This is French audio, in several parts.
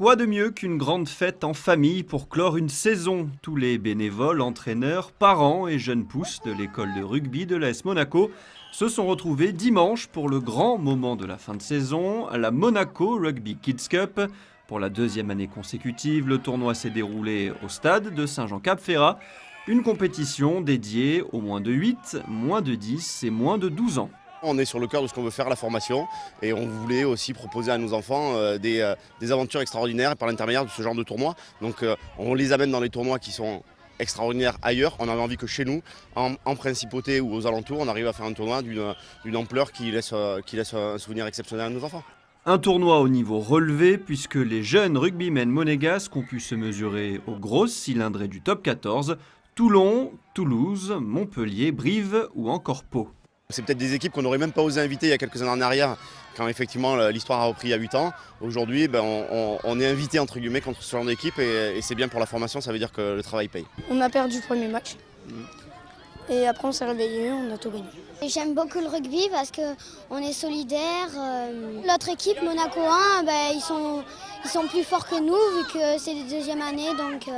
Quoi de mieux qu'une grande fête en famille pour clore une saison? Tous les bénévoles, entraîneurs, parents et jeunes pousses de l'école de rugby de l'AS Monaco se sont retrouvés dimanche pour le grand moment de la fin de saison, la Monaco Rugby Kids Cup. Pour la deuxième année consécutive, le tournoi s'est déroulé au stade de Saint-Jean-Cap-Ferrat, une compétition dédiée aux moins de 8, moins de 10 et moins de 12 ans. On est sur le cœur de ce qu'on veut faire, la formation, et on voulait aussi proposer à nos enfants des aventures extraordinaires par l'intermédiaire de ce genre de tournoi. Donc on les amène dans les tournois qui sont extraordinaires ailleurs. On avait envie que chez nous, en principauté ou aux alentours, on arrive à faire un tournoi d'une ampleur qui laisse un souvenir exceptionnel à nos enfants. Un tournoi au niveau relevé puisque les jeunes rugbymen monégasques ont pu se mesurer aux grosses cylindrées du top 14, Toulon, Toulouse, Montpellier, Brive ou encore Pau. C'est peut-être des équipes qu'on n'aurait même pas osé inviter il y a quelques années en arrière, quand effectivement l'histoire a repris il y a 8 ans. Aujourd'hui, on est invité entre guillemets contre ce genre d'équipe et c'est bien pour la formation, ça veut dire que le travail paye. On a perdu le premier match et après on s'est réveillé, on a tout gagné. J'aime beaucoup le rugby parce qu'on est solidaires. L'autre équipe, Monaco 1, ils sont plus forts que nous vu que c'est les deuxième année, donc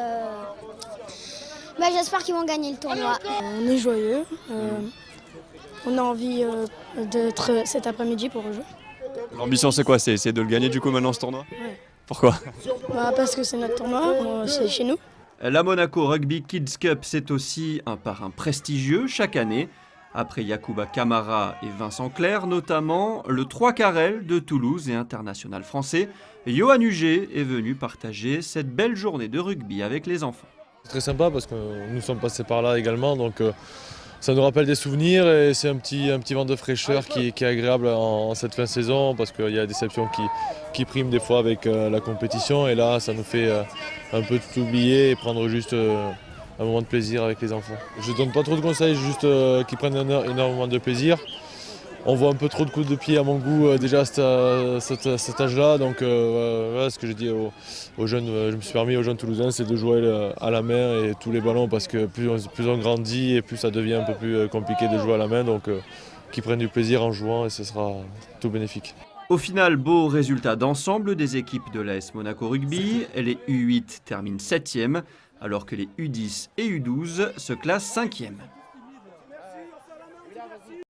j'espère qu'ils vont gagner le tournoi. On est joyeux. On a envie d'être cet après-midi pour rejouer. L'ambition c'est quoi? C'est de le gagner du coup maintenant ce tournoi? Ouais. Pourquoi? Parce que c'est notre tournoi, c'est chez nous. La Monaco Rugby Kids Cup, c'est aussi un parrain prestigieux chaque année. Après Yacouba Camara et Vincent Clerc, notamment le 3 Carrel de Toulouse et international français, Johan Huget est venu partager cette belle journée de rugby avec les enfants. C'est très sympa parce que nous sommes passés par là également, donc ça nous rappelle des souvenirs et c'est un petit vent de fraîcheur qui est agréable en cette fin de saison parce qu'il y a la déception qui prime des fois avec la compétition et là ça nous fait un peu tout oublier et prendre juste un moment de plaisir avec les enfants. Je ne donne pas trop de conseils, juste qu'ils prennent énormément de plaisir. On voit un peu trop de coups de pied à mon goût déjà à cet âge-là, donc voilà ce que j'ai dit aux jeunes, je me suis permis aux jeunes Toulousains, c'est de jouer à la main et tous les ballons parce que plus on grandit et plus ça devient un peu plus compliqué de jouer à la main, donc qu'ils prennent du plaisir en jouant et ce sera tout bénéfique. Au final, beau résultat d'ensemble des équipes de l'AS Monaco Rugby. Les U8 terminent 7e, alors que les U10 et U12 se classent 5e.